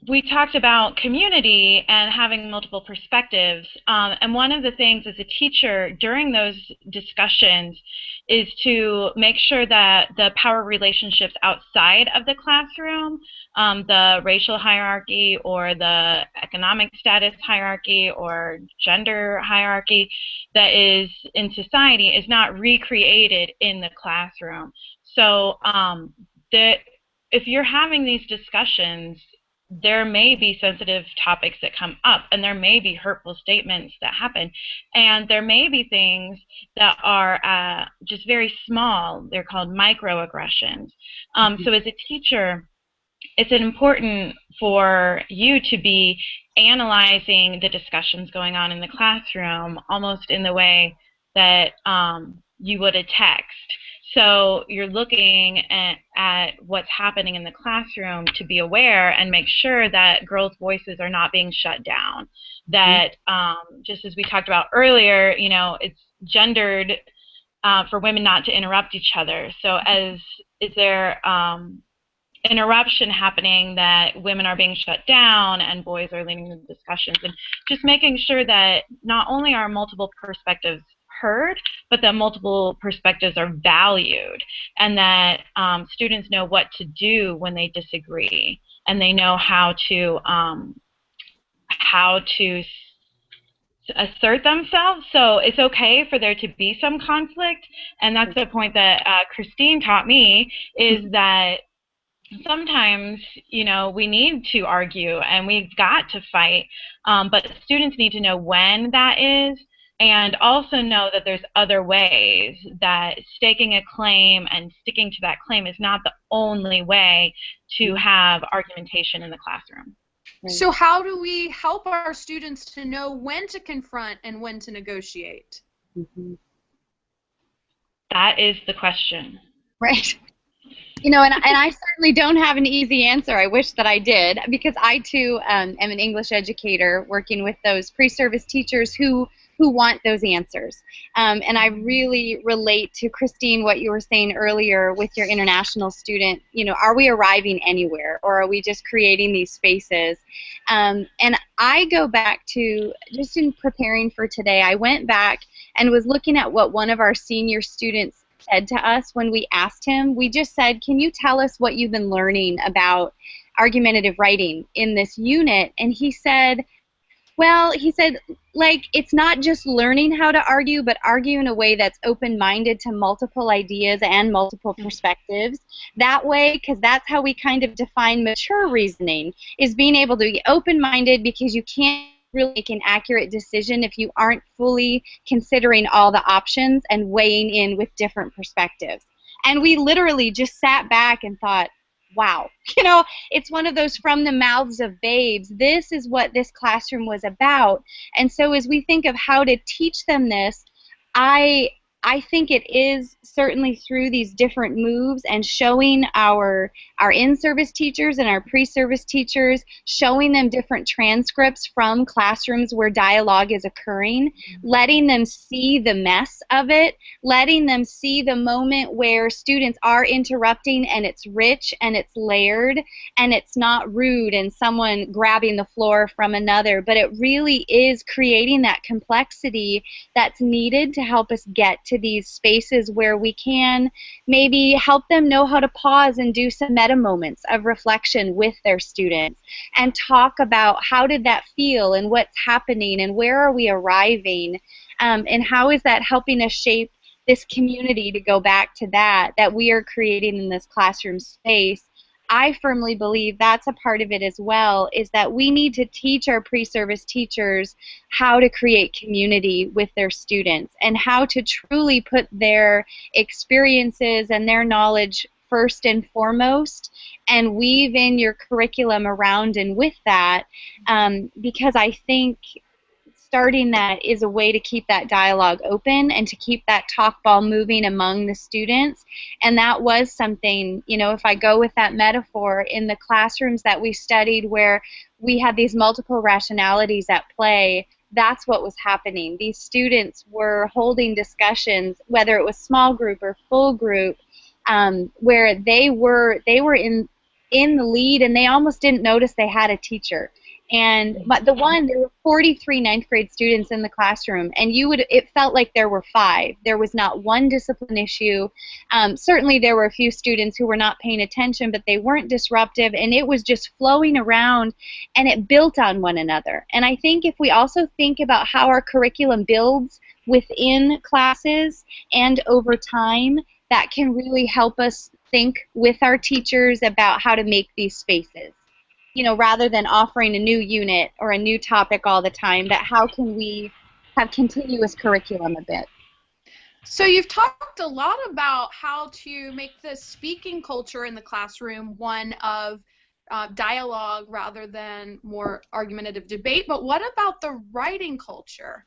we talked about community and having multiple perspectives, and one of the things as a teacher during those discussions is to make sure that the power relationships outside of the classroom, the racial hierarchy or the economic status hierarchy or gender hierarchy that is in society, is not recreated in the classroom. So if you're having these discussions, there may be sensitive topics that come up, and there may be hurtful statements that happen, and there may be things that are just very small. They're called microaggressions. So as a teacher, it's important for you to be analyzing the discussions going on in the classroom almost in the way that you would a text. So you're looking at what's happening in the classroom to be aware and make sure that girls' voices are not being shut down. That just as we talked about earlier, you know, it's gendered for women not to interrupt each other. So is there interruption happening, that women are being shut down and boys are leading the discussions, and just making sure that not only are multiple perspectives heard, but that multiple perspectives are valued, and that students know what to do when they disagree, and they know how to assert themselves. So it's okay for there to be some conflict, and that's the point that Christine taught me, is that sometimes, you know, we need to argue and we've got to fight, but students need to know when that is, and also know that there's other ways, that staking a claim and sticking to that claim is not the only way to have argumentation in the classroom. So how do we help our students to know when to confront and when to negotiate? That is the question. Right. You know, and I certainly don't have an easy answer. I wish that I did, because I too am an English educator working with those pre-service teachers who want those answers. And I really relate to, Christine, what you were saying earlier with your international student. You know, are we arriving anywhere, or are we just creating these spaces? And I go back to, just in preparing for today, I went back and was looking at what one of our senior students said to us when we asked him. We just said, can you tell us what you've been learning about argumentative writing in this unit? And he said, well, he said, like, it's not just learning how to argue, but argue in a way that's open-minded to multiple ideas and multiple perspectives. That way, because that's how we kind of define mature reasoning, is being able to be open-minded, because you can't really make an accurate decision if you aren't fully considering all the options and weighing in with different perspectives. And we literally just sat back and thought, wow, you know, it's one of those from the mouths of babes. This is what this classroom was about. And so as we think of how to teach them this, I think it is certainly through these different moves and showing our in-service teachers and our pre-service teachers, showing them different transcripts from classrooms where dialogue is occurring, letting them see the mess of it, letting them see the moment where students are interrupting and it's rich and it's layered and it's not rude and someone grabbing the floor from another, but it really is creating that complexity that's needed to help us get to these spaces where we can maybe help them know how to pause and do some meta moments of reflection with their students and talk about how did that feel and what's happening and where are we arriving, and how is that helping us shape this community, to go back to that we are creating in this classroom space. I firmly believe that's a part of it as well, is that we need to teach our pre-service teachers how to create community with their students and how to truly put their experiences and their knowledge first and foremost, and weave in your curriculum around and with that, because I think starting that is a way to keep that dialogue open and to keep that talk ball moving among the students. And that was something, you know, if I go with that metaphor, in the classrooms that we studied where we had these multiple rationalities at play, that's what was happening. These students were holding discussions, whether it was small group or full group, where they were in the lead and they almost didn't notice they had a teacher. And there were 43 ninth grade students in the classroom, and it felt like there were 5. There was not one discipline issue. Certainly there were a few students who were not paying attention, but they weren't disruptive, and it was just flowing around, and it built on one another. And I think if we also think about how our curriculum builds within classes and over time, that can really help us think with our teachers about how to make these spaces. You know, rather than offering a new unit or a new topic all the time, that how can we have continuous curriculum a bit? So you've talked a lot about how to make the speaking culture in the classroom one of dialogue rather than more argumentative debate, but what about the writing culture?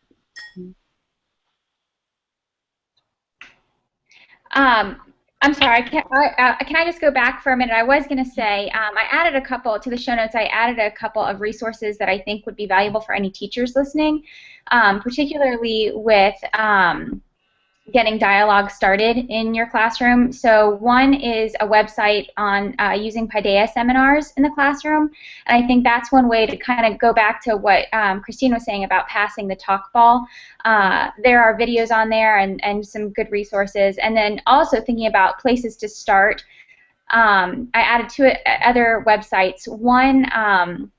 I'm sorry, can I just go back for a minute? I was going to say, I added a couple to the show notes. I added a couple of resources that I think would be valuable for any teachers listening, particularly with getting dialogue started in your classroom. So one is a website on using Paideia seminars in the classroom, and I think that's one way to kind of go back to what Christine was saying about passing the talk ball. There are videos on there and some good resources, and then also thinking about places to start. I added two other websites. One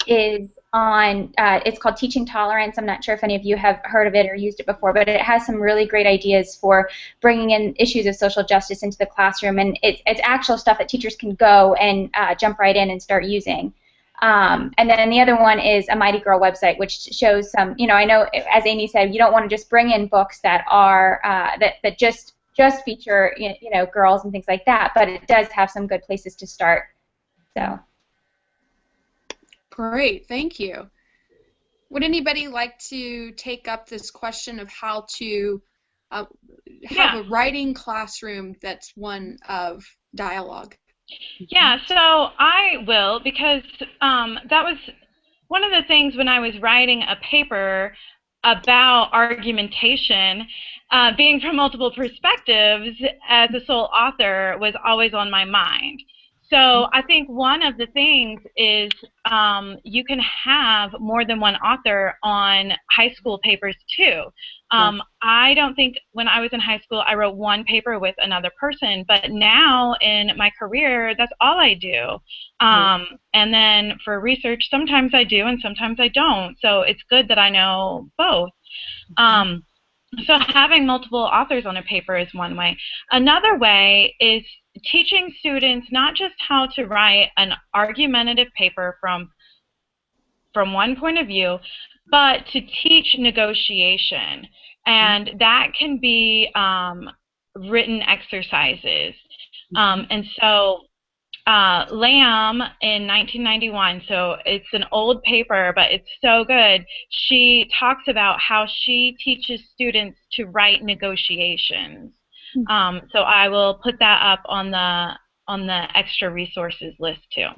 is on, it's called Teaching Tolerance. I'm not sure if any of you have heard of it or used it before, but it has some really great ideas for bringing in issues of social justice into the classroom, and it's actual stuff that teachers can go and jump right in and start using. And then the other one is a Mighty Girl website, which shows some, you know, I know, as Amy said, you don't want to just bring in books that are, that just feature, you know, girls and things like that, but it does have some good places to start. So. Great, thank you. Would anybody like to take up this question of how to have a writing classroom that's one of dialogue? Yeah, so I will, because that was one of the things when I was writing a paper about argumentation, being from multiple perspectives as a sole author was always on my mind. So I think one of the things is you can have more than one author on high school papers too. I don't think when I was in high school I wrote one paper with another person, but now in my career that's all I do. And then for research sometimes I do and sometimes I don't. So it's good that I know both. So having multiple authors on a paper is one way. Another way is teaching students not just how to write an argumentative paper from one point of view, but to teach negotiation. And that can be written exercises. And so Lamb in 1991, so it's an old paper, but it's so good. She talks about how she teaches students to write negotiations. So I will put that up on the extra resources list too.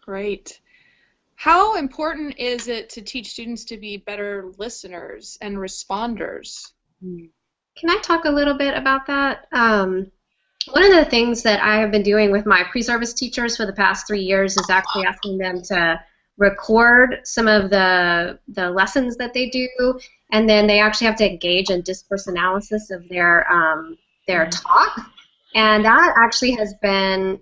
Great. How important is it to teach students to be better listeners and responders? Can I talk a little bit about that? One of the things that I have been doing with my pre-service teachers for the past 3 years is actually asking them to record some of the lessons that they do, and then they actually have to engage in discourse analysis of their talk. And that actually has been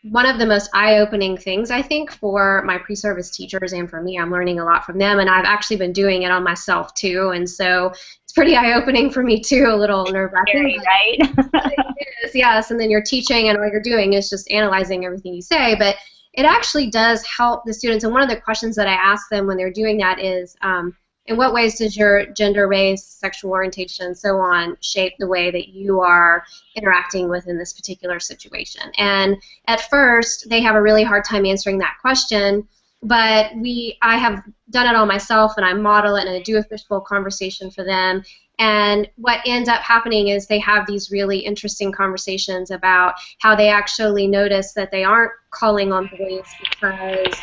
one of the most eye-opening things, I think, for my pre-service teachers and for me. I'm learning a lot from them, and I've actually been doing it on myself too, and so it's pretty eye-opening for me too, a little nerve-wracking. Right? It is, yes, and then you're teaching and all you're doing is just analyzing everything you say, but it actually does help the students. And one of the questions that I ask them when they're doing that is, in what ways does your gender, race, sexual orientation, and so on shape the way that you are interacting within this particular situation? And at first, they have a really hard time answering that question, but I have done it all myself, and I model it, and I do a fishbowl conversation for them. And what ends up happening is they have these really interesting conversations about how they actually notice that they aren't calling on boys because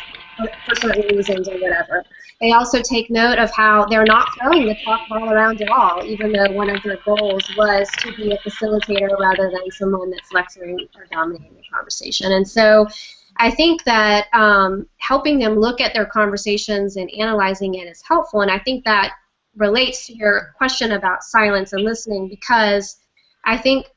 for certain reasons or whatever. They also take note of how they're not throwing the talk ball around at all, even though one of their goals was to be a facilitator rather than someone that's lecturing or dominating the conversation. And so I think that helping them look at their conversations and analyzing it is helpful, and I think that relates to your question about silence and listening, because I think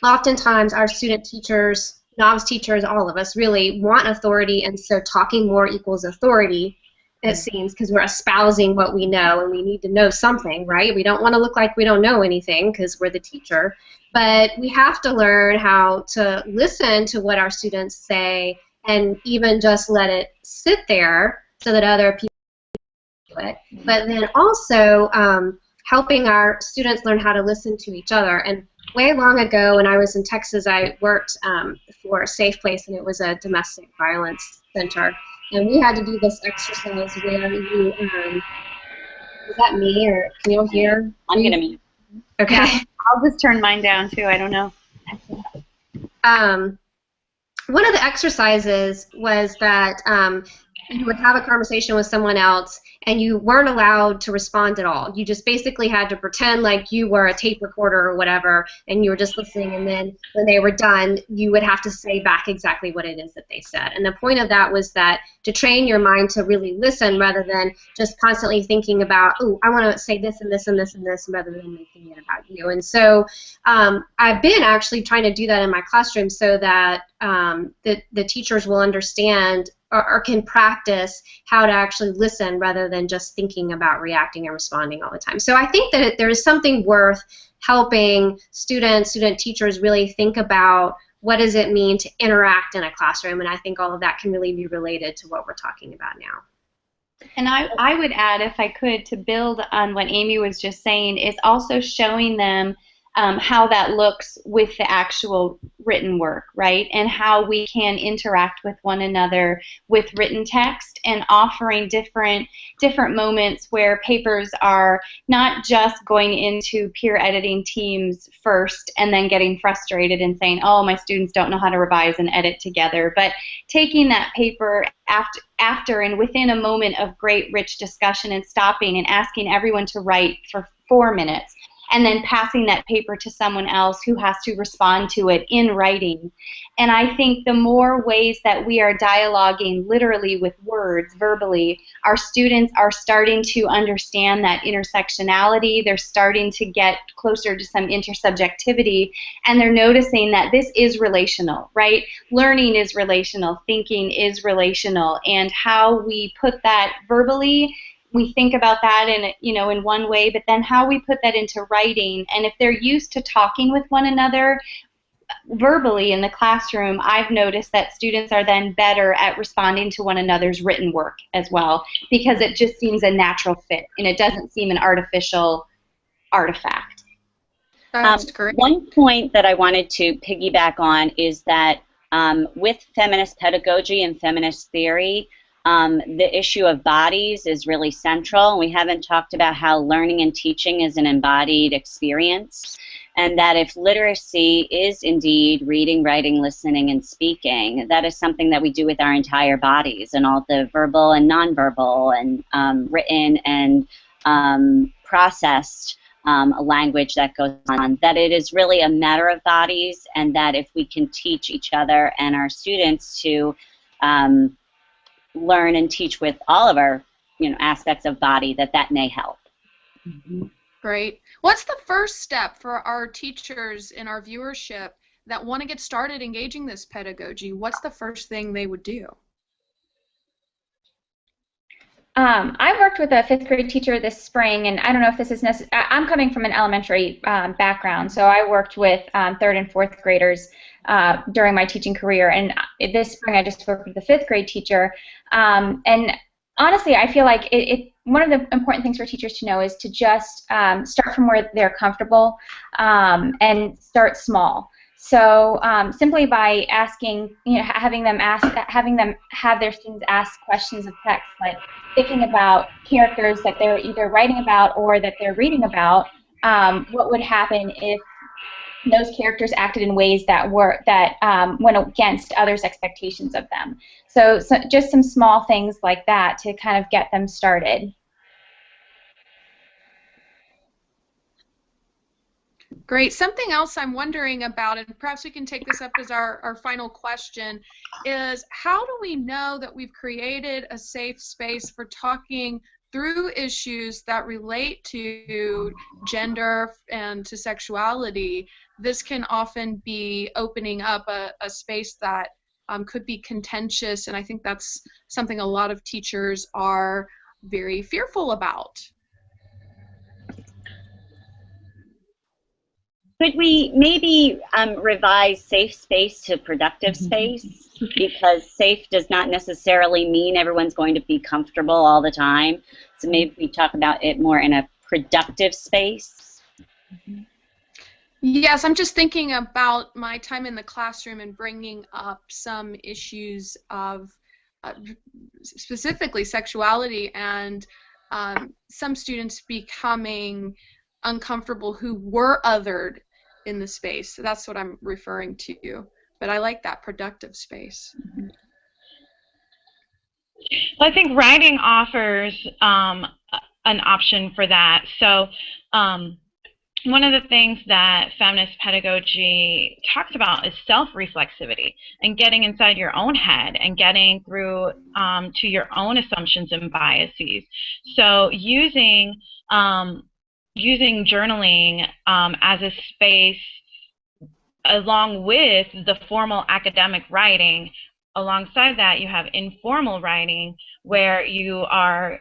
oftentimes our student teachers, novice teachers, all of us really want authority, and so talking more equals authority, it seems, because we're espousing what we know and we need to know something, right? We don't want to look like we don't know anything because we're the teacher, but we have to learn how to listen to what our students say and even just let it sit there so that other people do it. But then also helping our students learn how to listen to each other. And way long ago when I was in Texas, I worked for a safe place, and it was a domestic violence center. And we had to do this exercise where you, is that me, or can you all hear? I'm going to mute. Okay. Yeah, I'll just turn mine down too, I don't know. One of the exercises was that you would have a conversation with someone else, and you weren't allowed to respond at all. You just basically had to pretend like you were a tape recorder or whatever, and you were just listening, and then when they were done, you would have to say back exactly what it is that they said. And the point of that was that to train your mind to really listen rather than just constantly thinking about, oh, I want to say this and this and this and this, rather than making it about you. And so I've been actually trying to do that in my classroom so that the teachers will understand or can practice how to actually listen rather than just thinking about reacting and responding all the time. So I think that there is something worth helping student teachers really think about what does it mean to interact in a classroom, and I think all of that can really be related to what we're talking about now. And I would add, if I could, to build on what Amy was just saying, is also showing them how that looks with the actual written work, right? And how we can interact with one another with written text, and offering different moments where papers are not just going into peer editing teams first and then getting frustrated and saying, oh, my students don't know how to revise and edit together, but taking that paper after and within a moment of great rich discussion and stopping and asking everyone to write for 4 minutes, and then passing that paper to someone else who has to respond to it in writing. And I think the more ways that we are dialoguing literally with words, verbally, our students are starting to understand that intersectionality, they're starting to get closer to some intersubjectivity, and they're noticing that this is relational, right? Learning is relational, thinking is relational, and how we put that verbally, we think about that in one way, but then how we put that into writing. And if they're used to talking with one another verbally in the classroom, I've noticed that students are then better at responding to one another's written work as well, because it just seems a natural fit and it doesn't seem an artificial artifact. That's great. One point that I wanted to piggyback on is that with feminist pedagogy and feminist theory, the issue of bodies is really central. We haven't talked about how learning and teaching is an embodied experience, and that if literacy is indeed reading, writing, listening, and speaking, that is something that we do with our entire bodies, and all the verbal and nonverbal and written and processed language that goes on, that it is really a matter of bodies, and that if we can teach each other and our students to learn and teach with all of our aspects of body, that may help. Great. What's the first step for our teachers in our viewership that want to get started engaging this pedagogy? What's the first thing they would do? I worked with a 5th grade teacher this spring, and I don't know if this is necessary. I'm coming from an elementary background, so I worked with 3rd and 4th graders during my teaching career, and this spring I just worked with the 5th grade teacher. And honestly, I feel like one of the important things for teachers to know is to just start from where they're comfortable and start small. So simply by asking, having them have their students ask questions of text, like thinking about characters that they're either writing about or that they're reading about, what would happen if those characters acted in ways that went against others' expectations of them. So just some small things like that to kind of get them started. Great. Something else I'm wondering about, and perhaps we can take this up as our final question, is how do we know that we've created a safe space for talking through issues that relate to gender and to sexuality? This can often be opening up a space that could be contentious, and I think that's something a lot of teachers are very fearful about. Could we maybe revise safe space to productive space? Because safe does not necessarily mean everyone's going to be comfortable all the time. So maybe we talk about it more in a productive space. Yes, I'm just thinking about my time in the classroom and bringing up some issues of specifically sexuality and some students becoming uncomfortable who were othered in the space. So that's what I'm referring to. But I like that productive space. Well, I think writing offers an option for that. So one of the things that feminist pedagogy talks about is self-reflexivity and getting inside your own head and getting through to your own assumptions and biases. So using journaling as a space along with the formal academic writing. Alongside that, you have informal writing where you are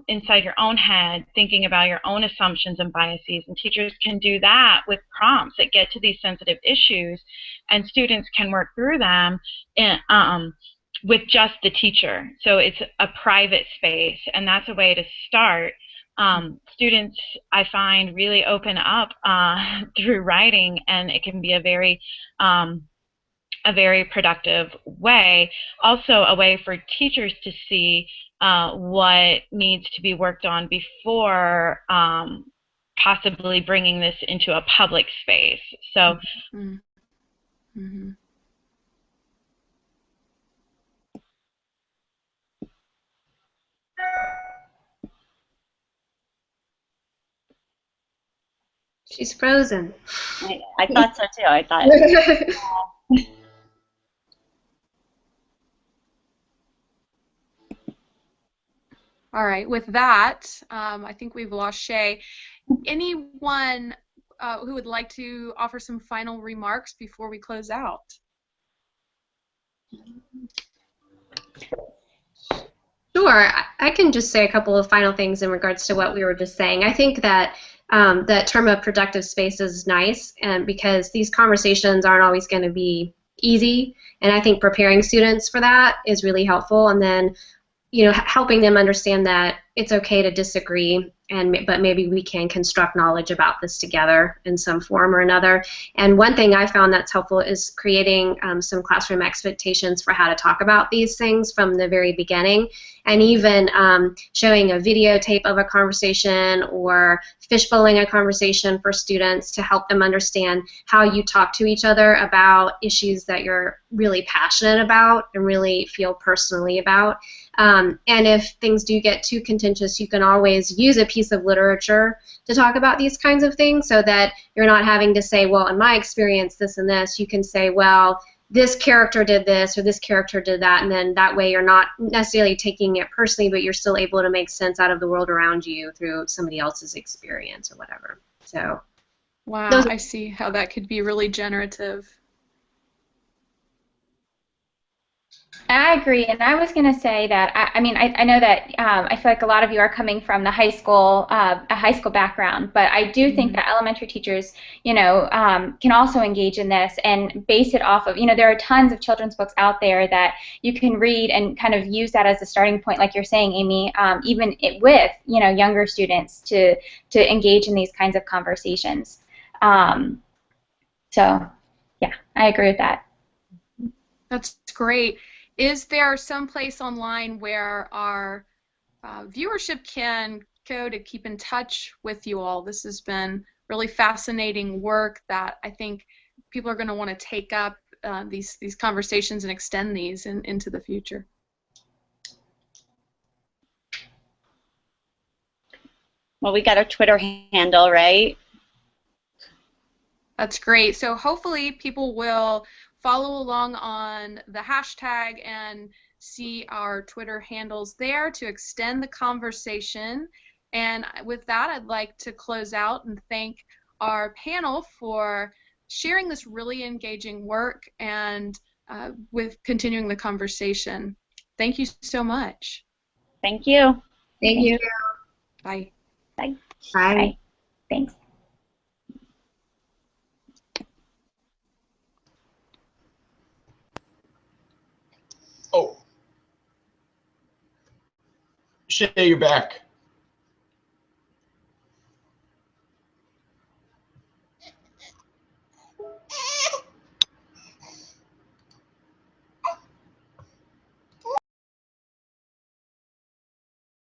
inside your own head thinking about your own assumptions and biases, and teachers can do that with prompts that get to these sensitive issues, and students can work through them with just the teacher. So it's a private space, and that's a way to start. Students, I find, really open up through writing, and it can be a very productive way. Also a way for teachers to see what needs to be worked on before possibly bringing this into a public space. So. Mm-hmm. She's frozen. I thought so too. I thought. All right, with that, I think we've lost Shay. Anyone who would like to offer some final remarks before we close out? Sure. I can just say a couple of final things in regards to what we were just saying. I think that that term of productive space is nice, and because these conversations aren't always going to be easy, and I think preparing students for that is really helpful. And then, helping them understand that it's okay to disagree, but maybe we can construct knowledge about this together in some form or another. And one thing I found that's helpful is creating some classroom expectations for how to talk about these things from the very beginning, and even showing a videotape of a conversation or fishbowling a conversation for students to help them understand how you talk to each other about issues that you're really passionate about and really feel personally about. And if things do get too contentious, you can always use a piece of literature to talk about these kinds of things, so that you're not having to say, well, in my experience, this and this. You can say, well, this character did this or this character did that, and then that way you're not necessarily taking it personally, but you're still able to make sense out of the world around you through somebody else's experience or whatever. So, wow, I see how that could be really generative. I agree, and I was going to say that I know that I feel like a lot of you are coming from the high school, a high school background, but I do think that elementary teachers, can also engage in this and base it off of, there are tons of children's books out there that you can read and kind of use that as a starting point, like you're saying, Amy, even with younger students to engage in these kinds of conversations. So, yeah, I agree with that. That's great. Is there some place online where our viewership can go to keep in touch with you all? This has been really fascinating work that I think people are going to want to take up these conversations and extend these into the future. Well, we got our Twitter handle, right? That's great. So hopefully people will follow along on the hashtag and see our Twitter handles there to extend the conversation. And with that, I'd like to close out and thank our panel for sharing this really engaging work and with continuing the conversation. Thank you so much. Thank you. Thank you. Bye. Bye. Bye. Bye. Thanks. Oh. Shay, you're back.